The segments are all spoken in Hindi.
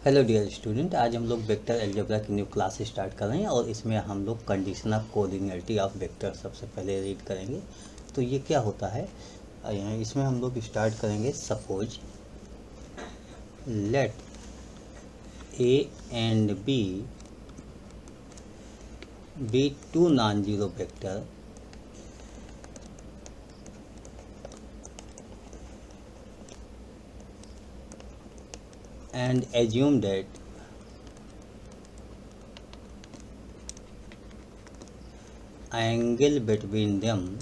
हेलो डियर स्टूडेंट, आज हम लोग वेक्टर अलजेब्रा की न्यू क्लास स्टार्ट कर रहे हैं और इसमें हम लोग condition of collinearity of vector सबसे पहले रीड करेंगे। तो ये क्या होता है, यहाँ इसमें हम लोग स्टार्ट करेंगे। Suppose let a and b two non zero vector and assume that angle between them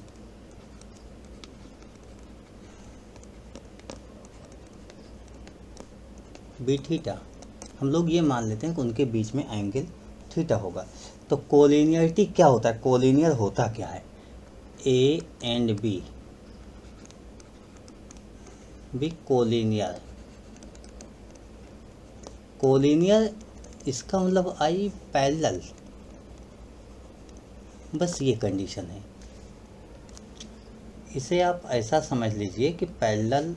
be theta. हम लोग ये मान लेते हैं कि उनके बीच में एंगल थीटा होगा। तो कोलिनियरिटी क्या होता है, कोलिनियर होता क्या है? A and b collinear. Collinear इसका मतलब आई पैरेलल, बस ये कंडीशन है। इसे आप ऐसा समझ लीजिए कि पैरेलल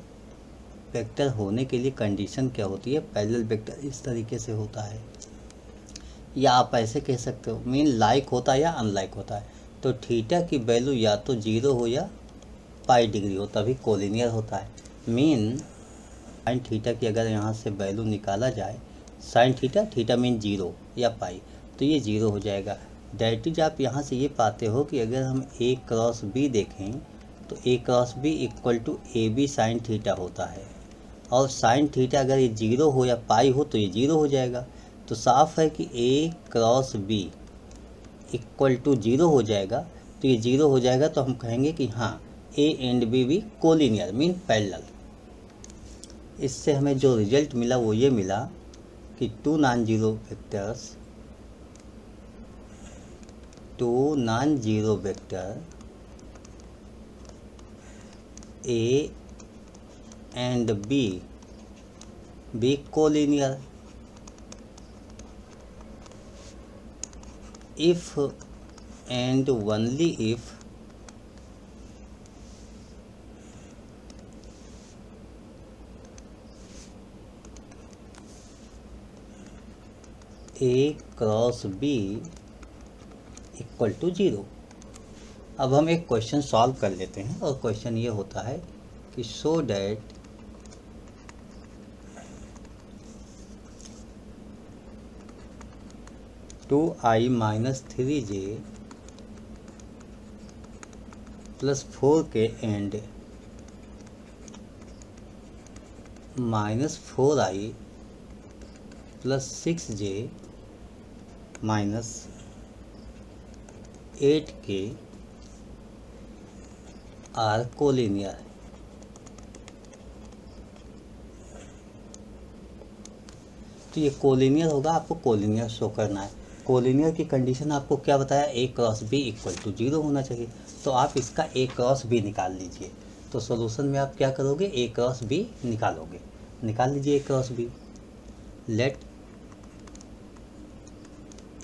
वेक्टर होने के लिए कंडीशन क्या होती है। पैरेलल वेक्टर इस तरीके से होता है, या आप ऐसे कह सकते हो मीन लाइक होता है या अनलाइक होता है। तो थीटा की वैल्यू या तो 0 हो या पाई डिग्री हो, तभी कोलिनियर होता है। मीन साइन थीटा की अगर यहाँ से वैल्यू निकाला जाए, साइन थीटा मीन 0 या पाई, तो ये 0 हो जाएगा। डेट इज आप यहाँ से ये पाते हो कि अगर हम ए क्रॉस बी देखें तो a cross b equal to a b sine theta होता है, और साइन थीटा अगर ये 0 हो या पाई हो तो ये 0 हो जाएगा। तो साफ है कि ए क्रॉस बी इक्वल टू 0 हो जाएगा, तो ये 0 हो जाएगा। तो हम कहेंगे कि हाँ, a and b collinear mean parallel. इससे हमें जो रिजल्ट मिला वो ये मिला कि two non zero vector a and b collinear if and only if A cross B equal to 0। अब हम एक क्वेश्चन सॉल्व कर लेते हैं, और क्वेश्चन ये होता है कि show that two i minus 3j plus 4k and minus 4i plus 6j minus 8k are collinear. तो ये कोलिनियर होगा, आपको कोलिनियर शो करना है। कोलिनियर की कंडीशन आपको क्या बताया, ए क्रॉस बी इक्वल टू 0 होना चाहिए। तो आप इसका ए क्रॉस बी निकाल लीजिए। तो सॉल्यूशन में आप क्या करोगे, ए क्रॉस बी निकालोगे। निकाल लीजिए a cross b. Let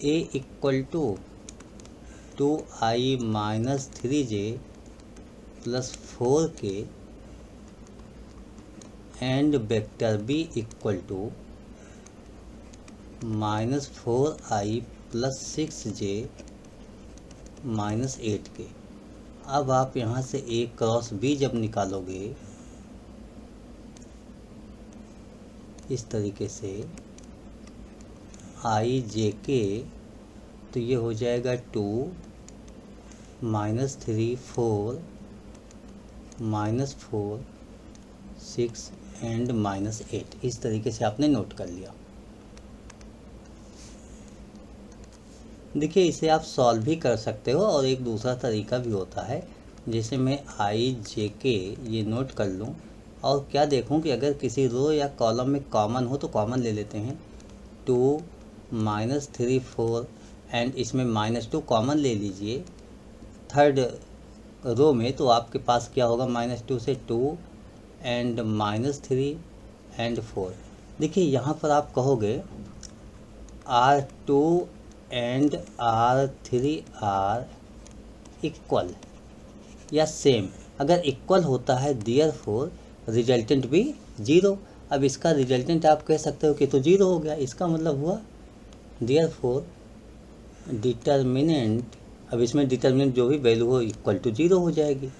a equal to 2i minus 3j plus 4k and vector b equal to minus 4i plus 6j minus 8k। अब आप यहाँ से ए क्रॉस बी जब निकालोगे इस तरीके से i j k, तो ये हो जाएगा 2 माइनस 3 4 माइनस 4 6 एंड माइनस 8। इस तरीके से आपने नोट कर लिया। देखिए, इसे आप सॉल्व भी कर सकते हो, और एक दूसरा तरीका भी होता है, जैसे मैं आई जे के ये नोट कर लूँ और क्या देखूँ कि अगर किसी रो या कॉलम में कॉमन हो तो कॉमन ले लेते हैं। 2 माइनस 3 4 एंड इसमें माइनस 2 कॉमन ले लीजिए थर्ड रो में, तो आपके पास क्या होगा, माइनस 2 से 2 एंड माइनस 3 एंड 4। देखिए यहाँ पर आप कहोगे R2 and R3 are equal या सेम। अगर इक्वल होता है देयरफॉर रिजल्टेंट भी 0, अब इसका रिजल्टेंट आप कह सकते हो कि तो 0 हो गया, इसका मतलब हुआ देयरफॉर डिटर्मिनेंट, अब इसमें डिटर्मिनेंट जो भी वैल्यू हो इक्वल टू 0 हो जाएगी,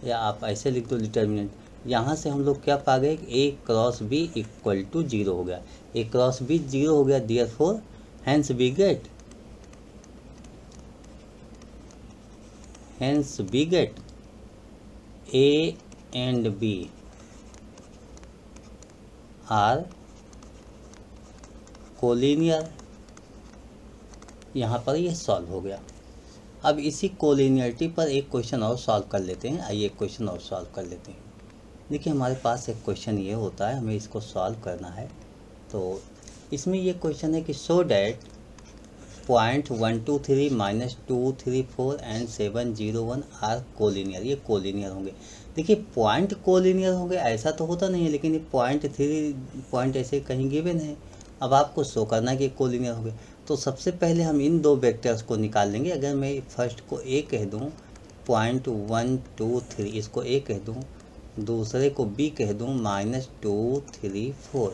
या आप ऐसे लिख दो डिटर्मिनेंट। यहाँ से हम लोग क्या पा गए, a cross b equal to 0 हो गया, ए क्रॉस बी 0 हो गया, therefore hence we get a and b are collinear. यहाँ पर ये सॉल्व हो गया। अब इसी कोलिनियरिटी पर एक क्वेश्चन और सॉल्व कर लेते हैं। आइए एक क्वेश्चन और सॉल्व कर लेते हैं। देखिए हमारे पास एक क्वेश्चन ये होता है, हमें इसको सॉल्व करना है। तो इसमें ये क्वेश्चन है कि show that point 1 2 3 -2 3 4 and 7 0 1 are collinear. ये कोलिनियर होंगे। देखिए पॉइंट कोलिनियर होंगे ऐसा तो होता नहीं है, लेकिन ये पॉइंट ऐसे कहीं गिवन है। अब आपको शो करना है कि कोलिनियर होंगे। तो सबसे पहले हम इन दो वेक्टर्स को निकाल लेंगे। अगर मैं फर्स्ट को ए कह दूं, पॉइंट 1 2 3 इसको ए कह दूं, दूसरे को बी कह दूं -2 3 4,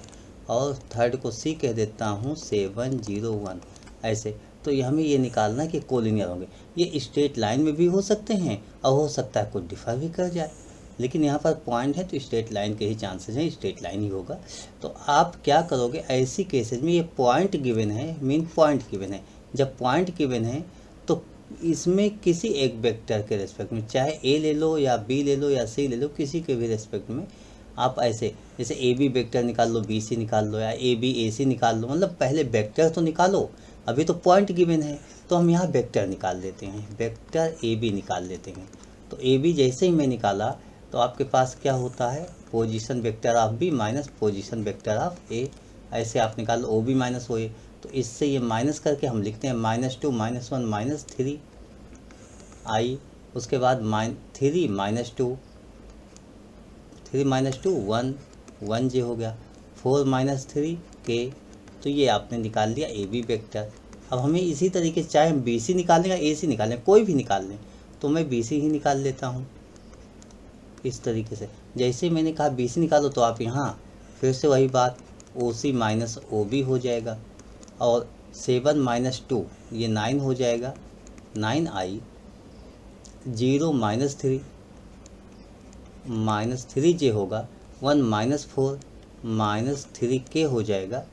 और थर्ड को सी कह देता हूं 7 0 1, ऐसे। तो ये हमें ये निकालना है कि कोलिनियर होंगे। ये स्ट्रेट लाइन में भी हो सकते हैं और हो सकता है कुछ डिफर भी कर जाए, लेकिन यहाँ पर पॉइंट है तो स्ट्रेट लाइन के ही चांसेस हैं, स्ट्रेट लाइन ही होगा। तो आप क्या करोगे ऐसी केसेस में, ये पॉइंट गिवन है, मीन पॉइंट गिवन है। जब पॉइंट गिवन है तो इसमें किसी एक वेक्टर के रेस्पेक्ट में, चाहे ए ले लो या बी ले लो या सी ले लो, किसी के भी रेस्पेक्ट में आप ऐसे, जैसे ए बी वेक्टर निकाल लो, बी सी निकाल लो, या ए बी ए सी निकाल लो। मतलब पहले वेक्टर तो निकालो, अभी तो पॉइंट गिवन है तो हम यहाँ वेक्टर निकाल लेते हैं, वेक्टर ए बी निकाल लेते हैं। तो ए बी जैसे ही मैं निकाला तो आपके पास क्या होता है, position vector of b minus position vector of a, ऐसे आप निकाल लो, ओ बी माइनस ओ ए। तो इससे ये माइनस करके हम लिखते हैं -2 -1 -3 आई, उसके बाद -3 -2 1 1 जे हो गया, 4 -3 के। तो ये आपने निकाल लिया ए बी वेक्टर। अब हमें इसी तरीके से चाहे हम बी सी निकालें या ए सी निकालें, कोई भी निकाल लें, तो मैं बी सी ही निकाल लेता हूँ इस तरीके से। जैसे मैंने कहा बी सी निकालो तो आप यहाँ फिर से वही बात, ओ सी माइनस ओ बी हो जाएगा, और 7 -2 ये 9 हो जाएगा, 9 आई, 0 -3 जे होगा, 1 -4 -3 के हो जाएगा।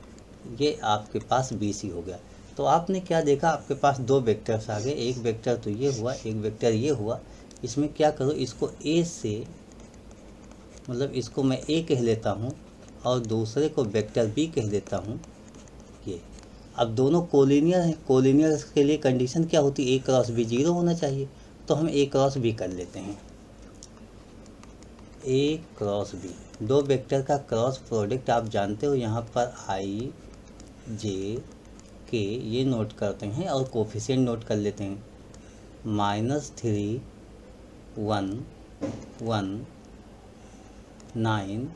ये आपके पास बी सी हो गया। तो आपने क्या देखा, आपके पास दो वेक्टर्स आ गए, एक वेक्टर तो ये हुआ, एक वेक्टर ये हुआ। इसमें क्या करो, इसको ए से, मतलब इसको मैं ए कह लेता हूँ और दूसरे को वेक्टर बी कह देता हूँ ये। अब दोनों कोलिनियर हैं, कोलिनियर के लिए कंडीशन क्या होती है, ए क्रॉस बी 0 होना चाहिए। तो हम ए क्रॉस बी कर लेते हैं, ए क्रॉस बी। दो वेक्टर का क्रॉस प्रोडक्ट आप जानते हो, यहाँ पर आई जे के ये नोट करते हैं और कोफिशिएंट नोट कर लेते हैं, -3 1 1 9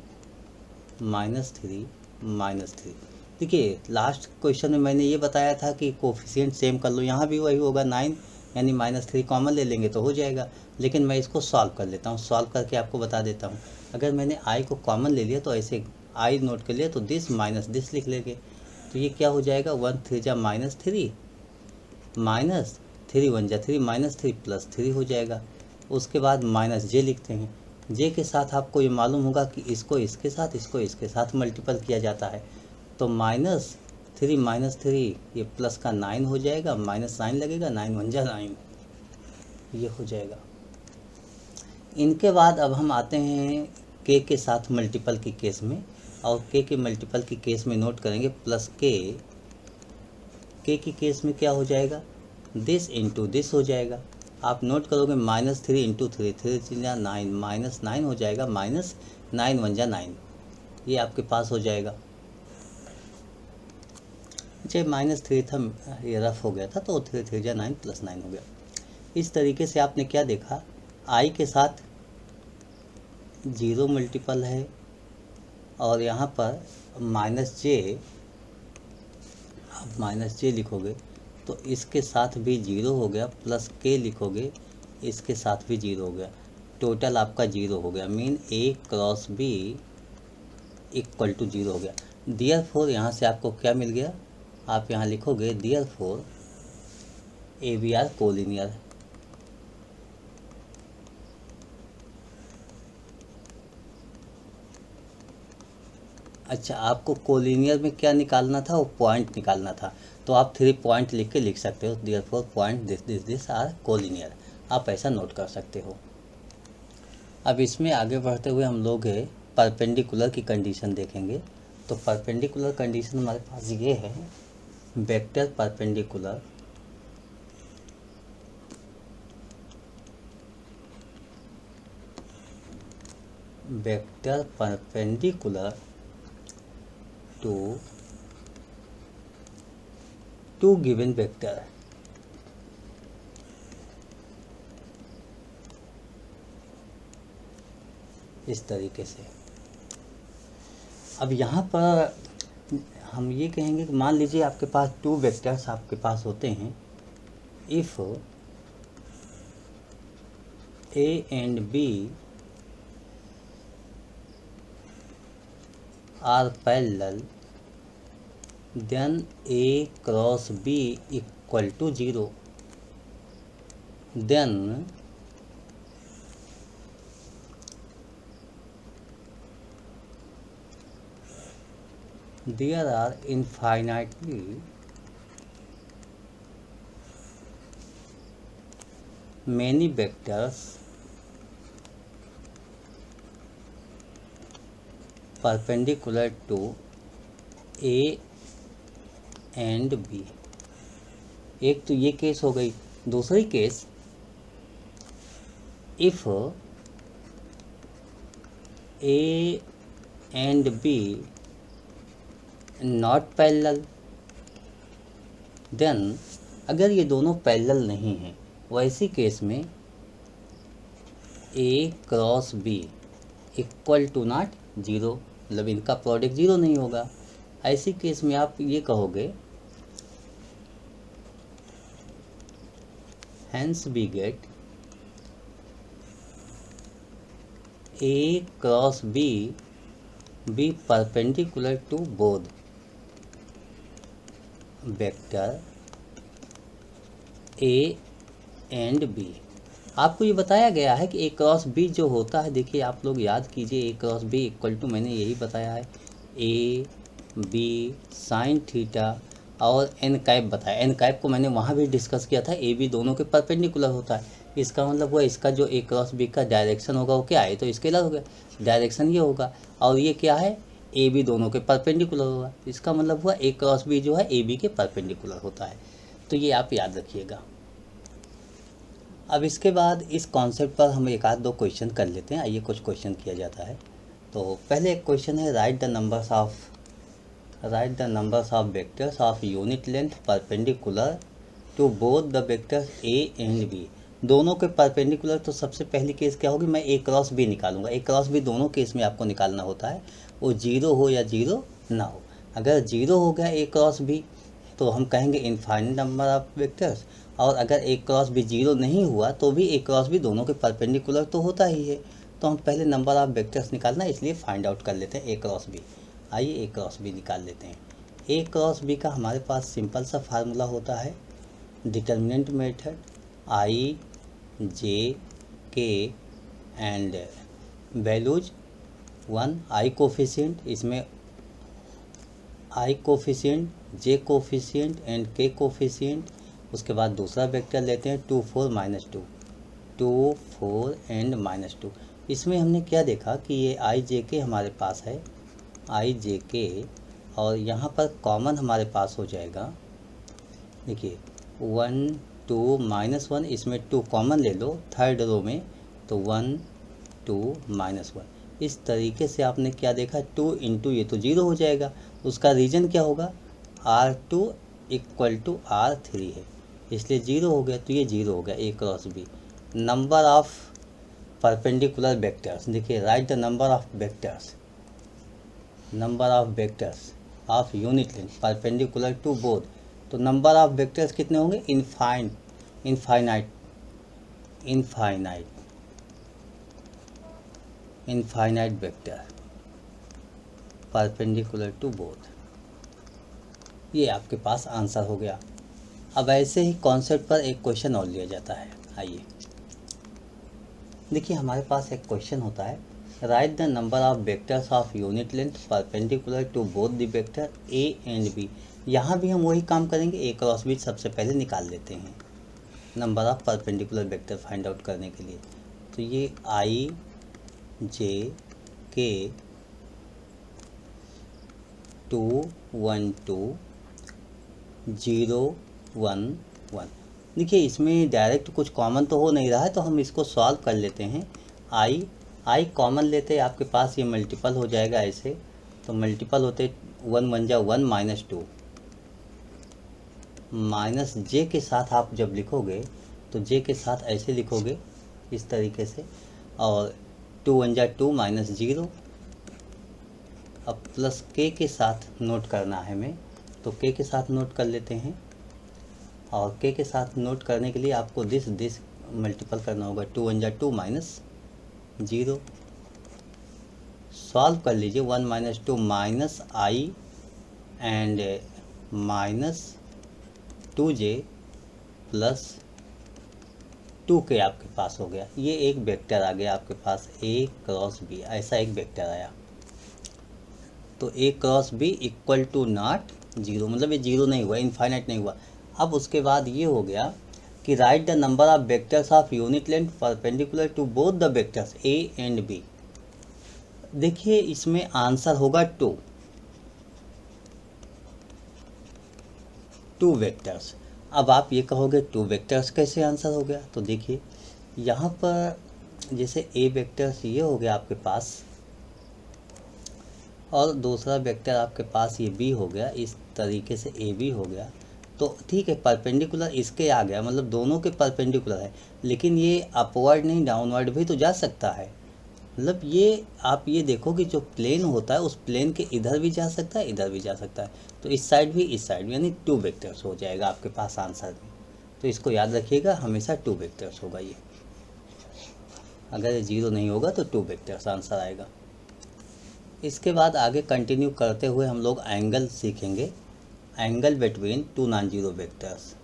-3 -3। देखिए लास्ट क्वेश्चन में मैंने ये बताया था कि कोफिशिएंट सेम कर लो, यहाँ भी वही होगा, 9 यानी -3 कॉमन ले लेंगे तो हो जाएगा। लेकिन मैं इसको सॉल्व कर लेता हूँ, सॉल्व करके आपको बता देता हूँ। अगर मैंने आई को कॉमन ले लिया तो ऐसे आई नोट कर लिया तो दिस माइनस दिस लिख लेंगे। तो ये क्या हो जाएगा, 1 3 जा -3 -3 1 जा 3 -3 +3 हो जाएगा। उसके बाद माइनस जे लिखते हैं, जे के साथ आपको ये मालूम होगा कि इसको इसके साथ, इसको इसके साथ मल्टीपल किया जाता है। तो -3 ये प्लस का 9 हो जाएगा, -9 लगेगा, 9 1 जा 9, ये हो जाएगा। इनके बाद अब हम आते हैं के साथ मल्टीपल की केस में, और के मल्टीपल की केस में नोट करेंगे प्लस के की केस में क्या हो जाएगा, दिस इंटू दिस हो जाएगा। आप नोट करोगे -3 इंटू 3 3 3 जा 9 -9 हो जाएगा, -9 1 जा 9, ये आपके पास हो जाएगा। चाहे -3 था, ये रफ हो गया था, तो 3 3 जा 9 +9 हो गया। इस तरीके से आपने क्या देखा, आई के साथ 0 मल्टीपल है, और यहाँ पर -j, आप -j लिखोगे तो इसके साथ भी 0 हो गया, प्लस के लिखोगे इसके साथ भी 0 हो गया, टोटल आपका 0 हो गया। Mean a cross b equal to 0 हो गया। देयरफॉर यहाँ से आपको क्या मिल गया, आप यहाँ लिखोगे therefore a b are collinear. अच्छा, आपको कोलिनियर में क्या निकालना था, वो पॉइंट निकालना था, तो आप 3 पॉइंट लिख के लिख सकते हो, therefore point this are collinear, आप ऐसा नोट कर सकते हो। अब इसमें आगे बढ़ते हुए हम लोग परपेंडिकुलर की कंडीशन देखेंगे। तो परपेंडिकुलर कंडीशन हमारे पास ये है, vector perpendicular to given vector. इस तरीके से। अब यहाँ पर हम ये कहेंगे कि मान लीजिए आपके पास 2 वेक्टर्स आपके पास होते हैं, if a and b are parallel then a cross b equal to 0, then there are infinitely many vectors perpendicular to A and B। एक तो ये केस हो गई। दूसरी case, if A and B not parallel, then अगर ये दोनों पैरेलल नहीं हैं, वैसी केस में a cross b equal to not 0, मतलब इनका प्रोडक्ट 0 नहीं होगा। ऐसी केस में आप ये कहोगे hence we get a cross b b perpendicular to both vector a and b. आपको ये बताया गया है कि ए क्रॉस बी जो होता है, देखिए आप लोग याद कीजिए, a cross b equal to, मैंने यही बताया है, ए बी साइन थीटा और एन कैप बताया। एन कैप को मैंने वहाँ भी डिस्कस किया था, ए बी दोनों के परपेंडिकुलर होता है। इसका मतलब वो इसका जो ए क्रॉस बी का डायरेक्शन होगा वो क्या है, तो स्केलर हो गया, डायरेक्शन ये होगा, और ये क्या है, ए बी दोनों के परपेंडिकुलर होगा। इसका मतलब हुआ ए क्रॉस बी जो है ए बी के परपेंडिकुलर होता है। तो ये आप याद रखिएगा। अब इसके बाद इस कॉन्सेप्ट पर हम एक आध दो क्वेश्चन कर लेते हैं। आइए कुछ क्वेश्चन किया जाता है। तो पहले एक क्वेश्चन है, write the numbers of vectors of unit length perpendicular to both the vectors a and b. दोनों के परपेंडिकुलर, तो सबसे पहली केस क्या होगी, मैं ए क्रॉस बी निकालूंगा। ए क्रॉस बी दोनों केस में आपको निकालना होता है, वो 0 हो या 0 ना हो। अगर 0 हो गया ए क्रॉस बी तो हम कहेंगे इनफाइनाइट नंबर ऑफ वेक्टर्स, और अगर ए क्रॉस बी 0 नहीं हुआ तो भी ए क्रॉस बी दोनों के परपेंडिकुलर तो होता ही है। तो हम पहले नंबर ऑफ वेक्टर्स निकालना है, इसलिए फाइंड आउट कर लेते हैं ए क्रॉस बी। आइए ए क्रॉस बी निकाल लेते हैं। ए क्रॉस बी का हमारे पास सिंपल सा फार्मूला होता है, डिटर्मिनेंट मेथड, आई जे के एंड वैल्यूज 1, आई कोफिशिएंट, इसमें आई कोफिशिएंट, जे कोफिशिएंट एंड के कोफिशिएंट। उसके बाद दूसरा वेक्टर लेते हैं 2 4 -2, 2 4 एंड -2। इसमें हमने क्या देखा कि ये आई जे के हमारे पास है, आई जे के, और यहाँ पर कॉमन हमारे पास हो जाएगा, देखिए 1 2 -1, इसमें 2 कॉमन ले लो थर्ड रो में, तो 1 2 -1। इस तरीके से आपने क्या देखा, 2 इंटू ये तो 0 हो जाएगा। उसका रीजन क्या होगा, R2 इक्वल टू R3 है, इसलिए 0 हो गया, तो ये 0 हो गया a cross b. Number of perpendicular vectors, देखिए right the number of vectors of unit length perpendicular to both. तो नंबर ऑफ वेक्टर्स कितने होंगे, infinite vector. Perpendicular to both. ये आपके पास आंसर हो गया। अब ऐसे ही कॉन्सेप्ट पर एक क्वेश्चन और लिया जाता है। आइए देखिए, हमारे पास एक क्वेश्चन होता है, write the number of vectors of unit length perpendicular to both the vector a and b. यहाँ भी हम वही काम करेंगे, ए क्रॉस बी सबसे पहले निकाल लेते हैं number of perpendicular vector find out करने के लिए। तो ये आई जे के 2 1 2 0 1 1। देखिए, इसमें डायरेक्ट कुछ कॉमन तो हो नहीं रहा है, तो हम इसको सॉल्व कर लेते हैं। आई कॉमन लेते हैं, आपके पास ये मल्टीपल हो जाएगा ऐसे, तो मल्टीपल होते 1 1 जा 1 -2 माइनस जे के साथ आप जब लिखोगे तो जे के साथ ऐसे लिखोगे इस तरीके से, और 2 1 जा 2 -0। अब प्लस के साथ नोट करना है हमें, तो के के साथ नोट कर लेते हैं, और के के साथ नोट करने के लिए आपको दिस मल्टीपल करना होगा। 2 1 जा 2 -0। सॉल्व कर लीजिए, 1 - 2 minus I and -2j plus 2k आपके पास हो गया। ये एक वेक्टर आ गया आपके पास, ए क्रॉस बी, ऐसा एक वेक्टर आया। तो a cross b equal to not 0, मतलब ये 0 नहीं हुआ, इनफाइनाइट नहीं हुआ। अब उसके बाद ये हो गया कि write the number of vectors of unit length perpendicular to both the vectors a and b. देखिए, इसमें आंसर होगा 2 वेक्टर्स। अब आप ये कहोगे 2 वेक्टर्स कैसे आंसर हो गया, तो देखिए यहाँ पर जैसे ए वेक्टर्स ये हो गया आपके पास, और दूसरा वेक्टर आपके पास ये बी हो गया, इस तरीके से ए बी हो गया। तो ठीक है, परपेंडिकुलर इसके आ गया, मतलब दोनों के परपेंडिकुलर है, लेकिन ये अपवर्ड नहीं डाउनवर्ड भी तो जा सकता है। मतलब ये आप ये देखो कि जो प्लेन होता है उस प्लेन के इधर भी जा सकता है, इधर भी जा सकता है, तो इस साइड भी इस साइड भी, यानी 2 वेक्टर्स हो जाएगा आपके पास आंसर में। तो इसको याद रखिएगा, हमेशा 2 वेक्टर्स होगा ये। अगर ये 0 नहीं होगा तो 2 वेक्टर्स आंसर आएगा। इसके बाद आगे कंटिन्यू करते हुए हम लोग एंगल सीखेंगे, angle between 2 non zero vectors.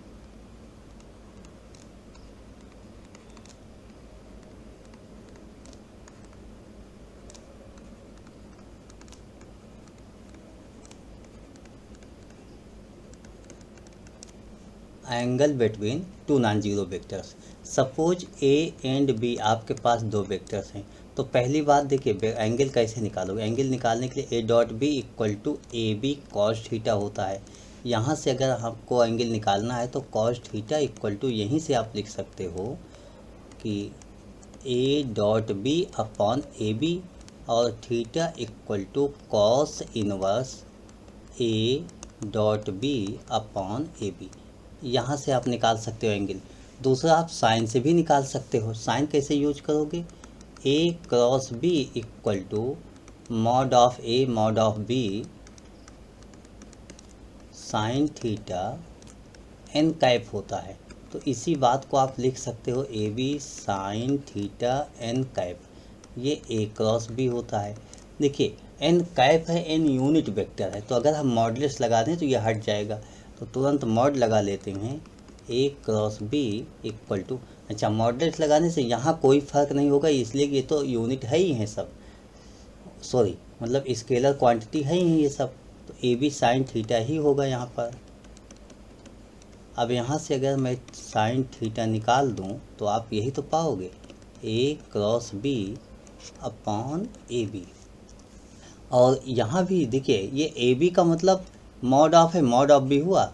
Angle between 2 non zero vectors. Suppose a and b आपके पास 2 वेक्टर्स हैं, तो पहली बात देखिए एंगल कैसे निकालोगे। एंगल निकालने के लिए a dot b equal to a b cos theta होता है। यहाँ से अगर आपको एंगल निकालना है तो कॉस थीटा इक्वल टू, यहीं से आप लिख सकते हो कि a dot b upon a b, और theta equal to cos inverse a dot b upon a b. यहाँ से आप निकाल सकते हो एंगल। दूसरा, आप साइन से भी निकाल सकते हो। साइन कैसे यूज करोगे, a cross b equal to mod of a mod of b sine theta n cap होता है। तो इसी बात को आप लिख सकते हो, a b sine theta n cap, ये ए क्रॉस बी होता है। देखिए एन कैप है, एन यूनिट वेक्टर है, तो अगर हम मॉडुलस लगा दें तो ये हट जाएगा, तो तुरंत मॉड लगा लेते हैं, ए क्रॉस बी इक्वल टू, अच्छा मॉडुलस लगाने से यहाँ कोई फ़र्क नहीं होगा, इसलिए कि ये तो यूनिट है ही हैं सब, सॉरी मतलब स्केलर क्वांटिटी है ही ये सब, तो ए बी साइन थीटा ही होगा यहाँ पर। अब यहाँ से अगर मैं साइन थीटा निकाल दूँ तो आप यही तो पाओगे, a cross b upon a b. और यहाँ भी देखिए ये ए बी का मतलब मॉड ऑफ है, मॉड ऑफ भी हुआ,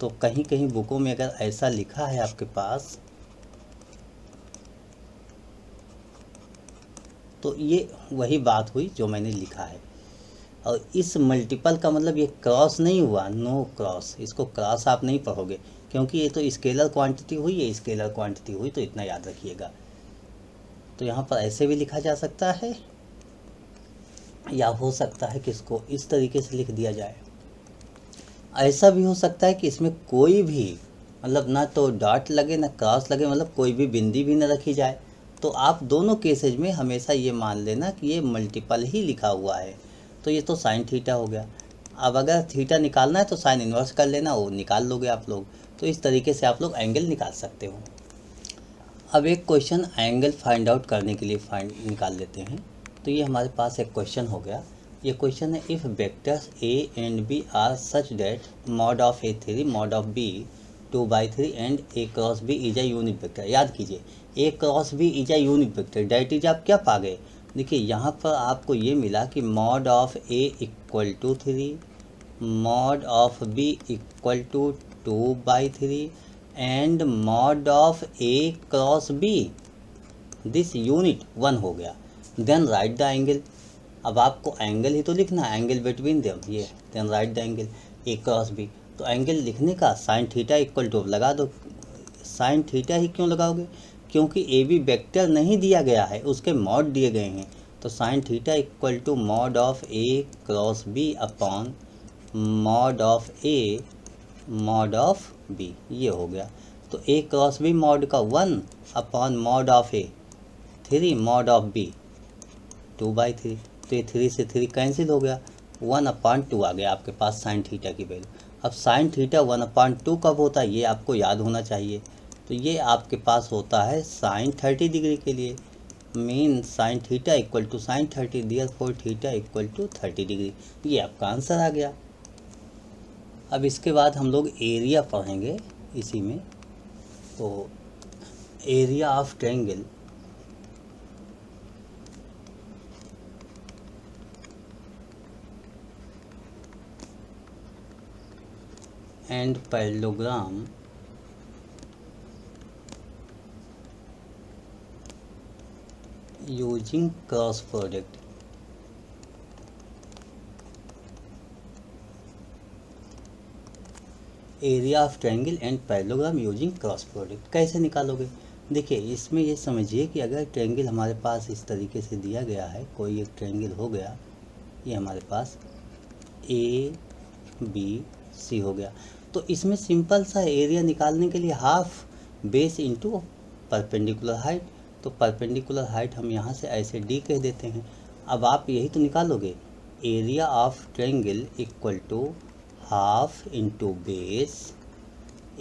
तो कहीं कहीं बुकों में अगर ऐसा लिखा है आपके पास, तो ये वही बात हुई जो मैंने लिखा है। और इस मल्टीपल का मतलब ये क्रॉस नहीं हुआ, नो क्रॉस, इसको क्रॉस आप नहीं पढ़ोगे, क्योंकि ये तो स्केलर क्वांटिटी हुई, ये स्केलर क्वांटिटी हुई, तो इतना याद रखिएगा। तो यहाँ पर ऐसे भी लिखा जा सकता है, या हो सकता है कि इसको इस तरीके से लिख दिया जाए। ऐसा भी हो सकता है कि इसमें कोई भी मतलब ना तो डॉट लगे ना क्रॉस लगे, मतलब कोई भी बिंदी भी ना रखी जाए। तो आप दोनों केसेज में हमेशा ये मान लेना कि ये मल्टीपल ही लिखा हुआ है। तो ये तो साइन थीटा हो गया। अब अगर थीटा निकालना है तो साइन इन्वर्स कर लेना, वो निकाल लोगे आप लोग। तो इस तरीके से आप लोग एंगल निकाल सकते हो। अब एक क्वेश्चन एंगल फाइंड आउट करने के लिए निकाल लेते हैं। तो ये हमारे पास एक क्वेश्चन हो गया। ये क्वेश्चन है, if vectors a and b are such that mod of a 3 mod of b 2/3 and a cross b is a unit vector. याद कीजिए, a cross b is a unit vector, that is आप क्या पा गए। देखिए यहाँ पर आपको ये मिला कि mod of a equal to 3, mod of b equal to 2/3 and mod of a cross b this unit 1 हो गया। Then write the angle. अब आपको एंगल ही तो लिखना है, एंगल बिटवीन देम, ये then write the angle a cross b. तो एंगल लिखने का साइन थीटा इक्वल टू लगा दो। साइन थीटा ही क्यों लगाओगे, क्योंकि ए बी वेक्टर नहीं दिया गया है, उसके मॉड दिए गए हैं। तो sine theta equal to mod of a cross b upon mod of a mod of b, ये हो गया। तो ए क्रॉस बी मॉड का 1 upon mod of a 3 mod of b 2/3। तो ये 3 से 3 कैंसिल हो गया, 1/2 आ गया आपके पास साइन थीटा की वैल्यू। अब साइन थीटा 1/2 कब होता है ये आपको याद होना चाहिए। तो ये आपके पास होता है साइन 30 डिग्री के लिए। Mean sine theta equal to sine 30, therefore theta equal to 30 degree. ये आपका आंसर आ गया। अब इसके बाद हम लोग एरिया पढ़ेंगे इसी में। तो area of triangle and parallelogram using cross product. Area of triangle and parallelogram using cross product कैसे निकालोगे। देखिए इसमें ये समझिए कि अगर ट्रायंगल हमारे पास इस तरीके से दिया गया है, कोई एक ट्रायंगल हो गया, ये हमारे पास ए बी सी हो गया। तो इसमें सिंपल सा एरिया निकालने के लिए half base into perpendicular height. तो परपेंडिकुलर हाइट हम यहाँ से ऐसे डी कह देते हैं। अब आप यही तो निकालोगे, area of triangle equal to half into base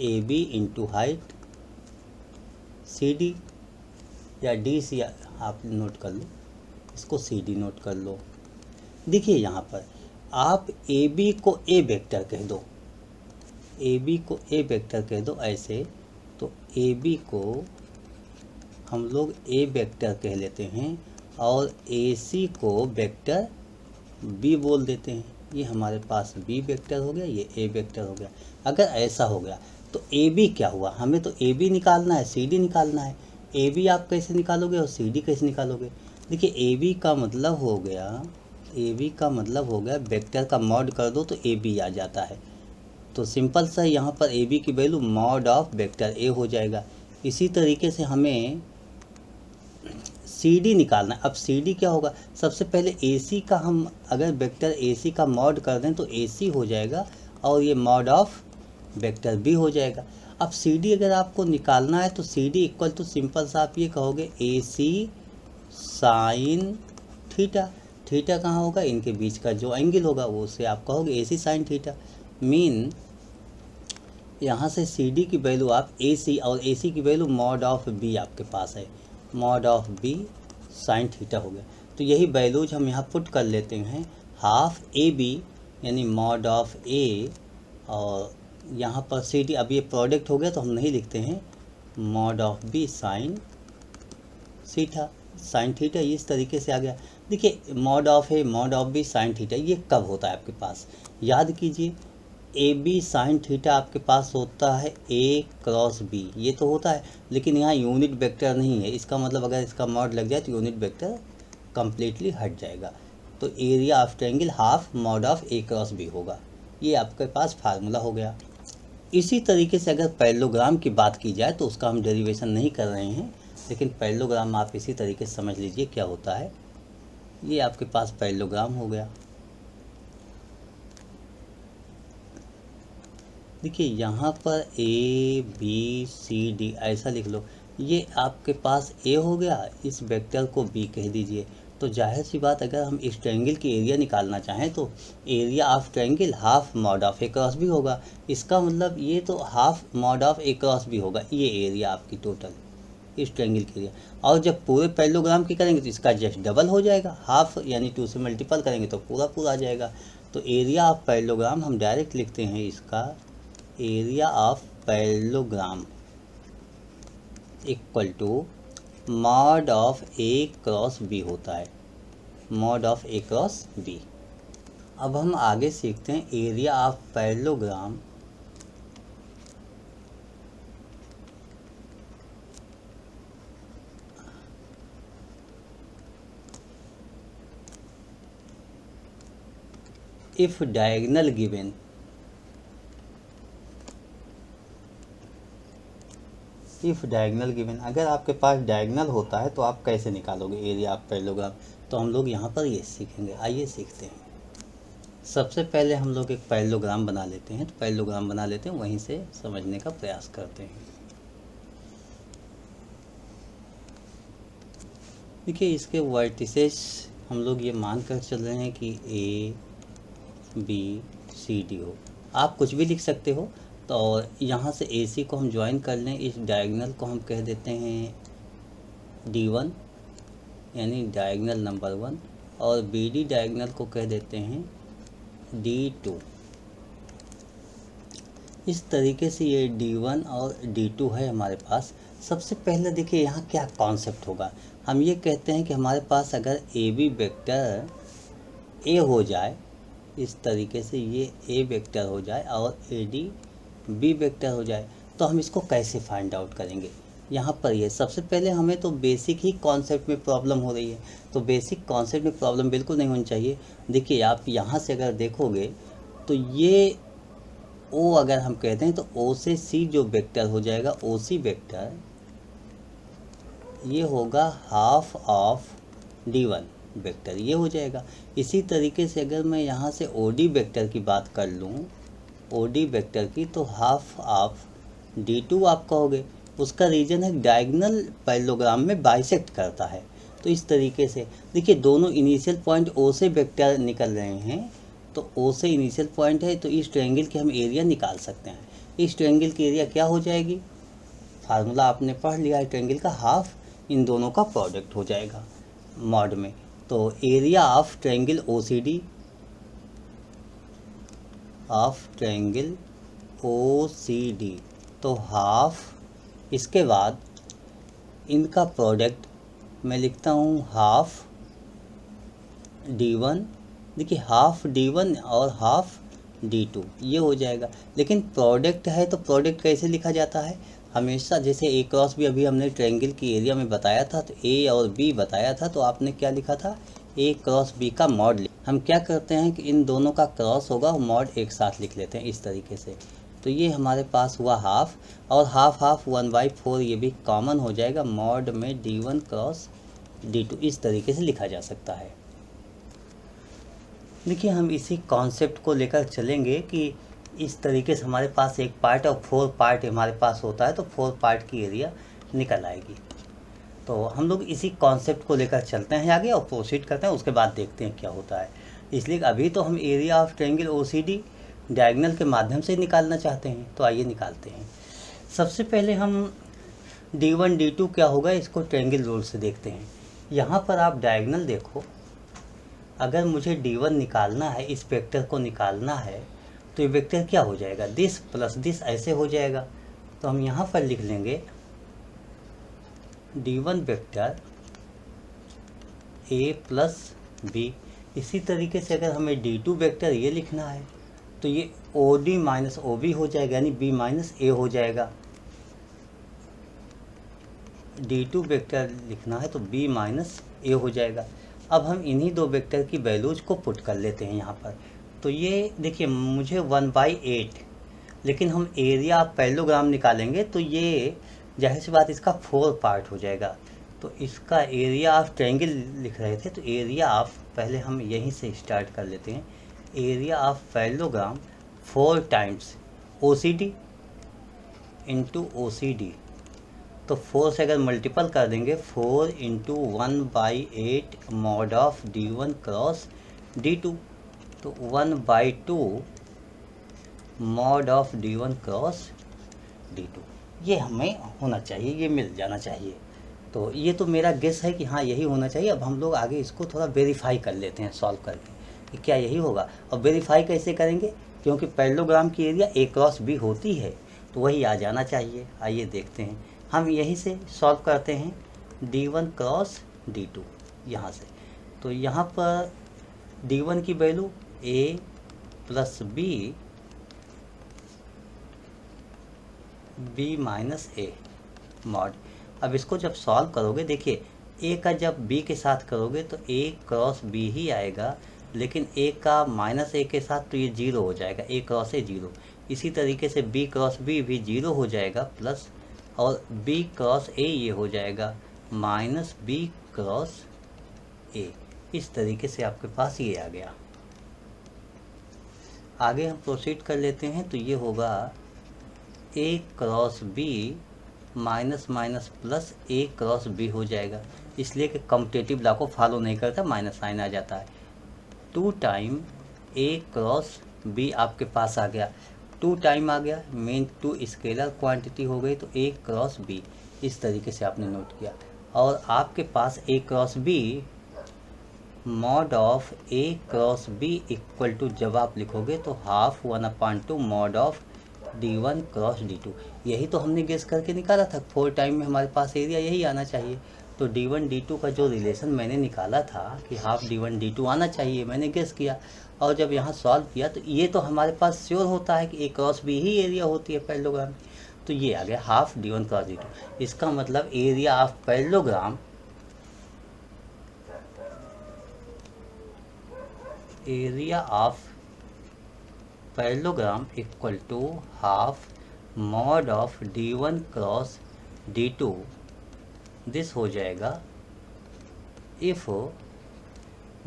a b into height c d, या डी सी आप नोट कर लो, इसको सी डी नोट कर लो। देखिए यहाँ पर आप ए बी को ए वेक्टर कह दो, ए बी को ए वेक्टर कह दो ऐसे। तो ए बी को हम लोग ए वेक्टर कह लेते हैं और ए सी को वेक्टर बी बोल देते हैं। ये हमारे पास बी वेक्टर हो गया, ये ए वेक्टर हो गया। अगर ऐसा हो गया तो ए बी क्या हुआ, हमें तो ए बी निकालना है, सी डी निकालना है। ए बी आप कैसे निकालोगे और सी डी कैसे निकालोगे। देखिए ए बी का मतलब हो गया, ए बी का मतलब हो गया वेक्टर का मॉड कर दो तो ए बी आ जाता है। तो सिंपल सा यहाँ पर ए बी की value mod of vector A हो जाएगा। इसी तरीके से हमें सी डी निकालना है। अब सी डी क्या होगा, सबसे पहले ए सी का हम अगर वेक्टर ए सी का मॉड कर दें तो ए सी हो जाएगा और ये मॉड ऑफ वेक्टर बी हो जाएगा। अब सी डी अगर आपको निकालना है तो c d equal to simple सा आप ये कहोगे a c sine theta. Theta कहाँ होगा, इनके बीच का जो एंगल होगा वो से आप कहोगे a c sine theta. Mean यहाँ से सी डी की वैल्यू आप ए सी, और ए सी की वैल्यू मॉड ऑफ बी आपके पास है, mod of b sine theta हो गया। तो यही वैल्यूज हम यहाँ पुट कर लेते हैं, हाफ ए बी यानी मॉड ऑफ ए, और यहाँ पर सी डी। अब ये प्रोडक्ट हो गया तो हम नहीं लिखते हैं, mod of b sine theta, sine theta इस तरीके से आ गया। देखिए mod of a mod of b sine theta ये कब होता है आपके पास, याद कीजिए ए बी साइन थीटा आपके पास होता है ए क्रॉस बी, ये तो होता है, लेकिन यहाँ यूनिट वेक्टर नहीं है। इसका मतलब अगर इसका मॉड लग जाए तो यूनिट वेक्टर कम्प्लीटली हट जाएगा। तो area of triangle half mod of a cross b होगा। ये आपके पास फार्मूला हो गया। इसी तरीके से अगर पैरेललोग्राम की बात की जाए तो उसका हम डेरिवेशन नहीं कर रहे हैं, लेकिन पैरेललोग्राम आप इसी तरीके से समझ लीजिए क्या होता है। ये आपके पास पैरेललोग्राम हो गया। देखिए यहाँ पर ए बी सी डी ऐसा लिख लो। ये आपके पास ए हो गया, इस वेक्टर को बी कह दीजिए। तो जाहिर सी बात, अगर हम इस ट्रायंगल की एरिया निकालना चाहें तो area of triangle half mod of a cross b होगा। इसका मतलब ये तो half mod of a cross b होगा, ये एरिया आपकी टोटल इस ट्रायंगल के लिए। और जब पूरे पैरेललोग्राम की करेंगे तो इसका जस्ट डबल हो जाएगा, हाफ यानी 2 से मल्टीपल करेंगे तो पूरा पूरा आ जाएगा। तो एरिया ऑफ पैरेललोग्राम हम डायरेक्ट लिखते हैं, इसका area of parallelogram equal to mod of a cross b होता है, mod of a cross b. अब हम आगे सीखते हैं area of parallelogram if diagonal given. If diagonal given, अगर आपके पास डायगोनल होता है तो आप कैसे निकालोगे एरिया ऑफ पैरेललोग्राम, तो हम लोग यहाँ पर ये सीखेंगे। आइए सीखते हैं। सबसे पहले हम लोग एक पैरेललोग्राम बना लेते हैं, तो पैरेललोग्राम बना लेते हैं, वहीं से समझने का प्रयास करते हैं। देखिए, इसके वर्टिसेस हम लोग ये मान कर चल रहे हैं कि ए बी सी डी हो, आप कुछ भी लिख सकते हो। तो यहाँ से ए सी को हम ज्वाइन कर लें, इस डायगोनल को हम कह देते हैं D1 यानी डायगोनल नंबर 1, और बी डी डायगोनल को कह देते हैं D2। इस तरीके से ये D1 और D2 है हमारे पास। सबसे पहले देखिए यहाँ क्या कॉन्सेप्ट होगा, हम ये कहते हैं कि हमारे पास अगर ए बी वेक्टर ए हो जाए, इस तरीके से ये ए वेक्टर हो जाए और ए डी बी वेक्टर हो जाए, तो हम इसको कैसे फाइंड आउट करेंगे। यहाँ पर ये सबसे पहले हमें तो बेसिक ही कॉन्सेप्ट में प्रॉब्लम हो रही है, तो बेसिक कॉन्सेप्ट में प्रॉब्लम बिल्कुल नहीं होनी चाहिए। देखिए, आप यहाँ से अगर देखोगे तो ये ओ अगर हम कहते हैं तो ओ से सी जो वेक्टर हो जाएगा, ओ सी वेक्टर ये होगा हाफ ऑफ D1 वेक्टर, ये हो जाएगा। इसी तरीके से अगर मैं यहाँ से ओ डी वेक्टर की बात कर लूँ, ओ डी वेक्टर की, तो हाफ ऑफ D2 आप कहोगे। उसका रीजन है डायगोनल पैरेललोग्राम में बाइसेक्ट करता है। तो इस तरीके से देखिए, दोनों इनिशियल पॉइंट ओ से वेक्टर निकल रहे हैं, तो ओ से इनिशियल पॉइंट है, तो इस ट्रायंगल के हम एरिया निकाल सकते हैं। इस ट्रायंगल की एरिया क्या हो जाएगी, फार्मूला आपने पढ़ लिया है ट्रायंगल का, हाफ इन दोनों का प्रोडक्ट हो जाएगा मॉड में। तो area of triangle OCD, of triangle OCD, तो हाफ, इसके बाद इनका प्रोडक्ट मैं लिखता हूँ हाफ D1। देखिए, हाफ D1 और हाफ D2 ये हो जाएगा। लेकिन प्रोडक्ट है तो प्रोडक्ट कैसे लिखा जाता है, हमेशा जैसे ए क्रॉस बी अभी हमने ट्रायंगल की एरिया में बताया था, तो ए और बी बताया था, तो आपने क्या लिखा था, ए क्रॉस बी का मॉड। हम क्या करते हैं कि इन दोनों का क्रॉस होगा, मॉड एक साथ लिख लेते हैं इस तरीके से। तो ये हमारे पास हुआ हाफ, और हाफ हाफ 1/4 ये भी कॉमन हो जाएगा, मॉड में D1 क्रॉस D2 इस तरीके से लिखा जा सकता है। देखिए, हम इसी कॉन्सेप्ट को लेकर चलेंगे कि इस तरीके से हमारे पास एक पार्ट और 4 पार्ट हमारे पास होता है, तो 4 पार्ट की एरिया निकल आएगी। तो हम लोग इसी कॉन्सेप्ट को लेकर चलते हैं आगे और प्रोसीड करते हैं, उसके बाद देखते हैं क्या होता है। इसलिए अभी तो हम area of triangle OCD diagonal के माध्यम से निकालना चाहते हैं, तो आइए निकालते हैं। सबसे पहले हम D1 D2 क्या होगा इसको ट्रायंगल रूल से देखते हैं। यहाँ पर आप डायगोनल देखो, अगर मुझे D1 निकालना है, इस वेक्टर को निकालना है, तो ये वेक्टर क्या हो जाएगा, दिस प्लस दिस ऐसे हो जाएगा। तो हम यहाँ पर लिख लेंगे D1 vector A plus B. इसी तरीके से अगर हमें D2 वेक्टर ये लिखना है, तो ये OD माइनस OB हो जाएगा, यानी B माइनस A हो जाएगा। D2 वेक्टर लिखना है तो B माइनस A हो जाएगा। अब हम इन्हीं दो वेक्टर की वैल्यूज को पुट कर लेते हैं यहाँ पर। तो ये देखिए, मुझे 1/8, लेकिन हम एरिया ऑफ पैरेललोग्राम निकालेंगे, तो ये जाहिर सी बात इसका 4 पार्ट हो जाएगा। तो इसका एरिया ऑफ ट्रायंगल लिख रहे थे, तो एरिया ऑफ, पहले हम यहीं से स्टार्ट कर लेते हैं, area of parallelogram 4 times OCD into OCD। तो 4 से अगर मल्टीपल कर देंगे 4 into 1/8 mod of D1 cross D2, तो 1/2 mod of D1 cross D2 ये हमें होना चाहिए, ये मिल जाना चाहिए। तो ये तो मेरा गेस है कि हाँ यही होना चाहिए। अब हम लोग आगे इसको थोड़ा वेरीफाई कर लेते हैं सॉल्व करके कि क्या यही होगा। और वेरीफाई कैसे करेंगे, क्योंकि पैरेललोग्राम की एरिया A क्रॉस B होती है तो वही आ जाना चाहिए। आइए देखते हैं, हम यहीं से सॉल्व करते हैं D1 क्रॉस D2 यहाँ से। तो यहाँ पर D1 की value A plus B minus A mod. अब इसको जब सॉल्व करोगे, देखिए A का जब B के साथ करोगे तो A क्रॉस B ही आएगा, लेकिन A का माइनस A के साथ तो ये 0 हो जाएगा, A क्रॉस A 0। इसी तरीके से B क्रॉस B भी 0 हो जाएगा प्लस, और B क्रॉस A ये हो जाएगा माइनस B क्रॉस A। इस तरीके से आपके पास ये आ गया। आगे हम प्रोसीड कर लेते हैं, तो ये होगा A cross B minus minus plus A cross B हो जाएगा, इसलिए कि कम्यूटेटिव लॉ को फॉलो नहीं करता, माइनस साइन आ जाता है। 2 टाइम A क्रॉस B आपके पास आ गया, 2 टाइम आ गया, मेन 2 स्केलर क्वांटिटी हो गई, तो A क्रॉस B इस तरीके से आपने नोट किया। और आपके पास A cross B mod of A cross B equal to, जब आप लिखोगे तो half 1/2 mod of D1 cross D2। यही तो हमने गेस करके निकाला था, 4 टाइम में हमारे पास एरिया यही आना चाहिए। तो D1 D2 का जो रिलेशन मैंने निकाला था कि हाफ D1 D2 आना चाहिए, मैंने गेस किया और जब यहाँ सॉल्व किया तो ये तो हमारे पास श्योर होता है कि A cross B he area होती है पैरेललोग्राम में। तो ये आ गया हाफ D1 क्रॉस D2। इसका मतलब area of parallelogram, area of parallelogram equal to half mod of D1 cross D2। This हो जाएगा if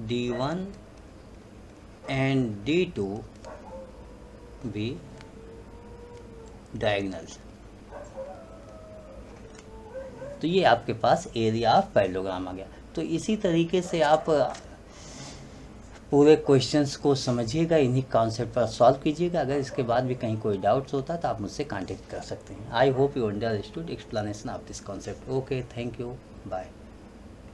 D1 and D2 B diagonal. तो ये आपके पास एरिया ऑफ पैरेललोग्राम आ गया। तो इसी तरीके से आप पूरे क्वेश्चंस को समझिएगा, इन्हीं कॉन्सेप्ट पर सॉल्व कीजिएगा। अगर इसके बाद भी कहीं कोई डाउट्स होता है तो आप मुझसे कांटेक्ट कर सकते हैं। I hope you understood explanation of this concept. Okay, thank you, bye.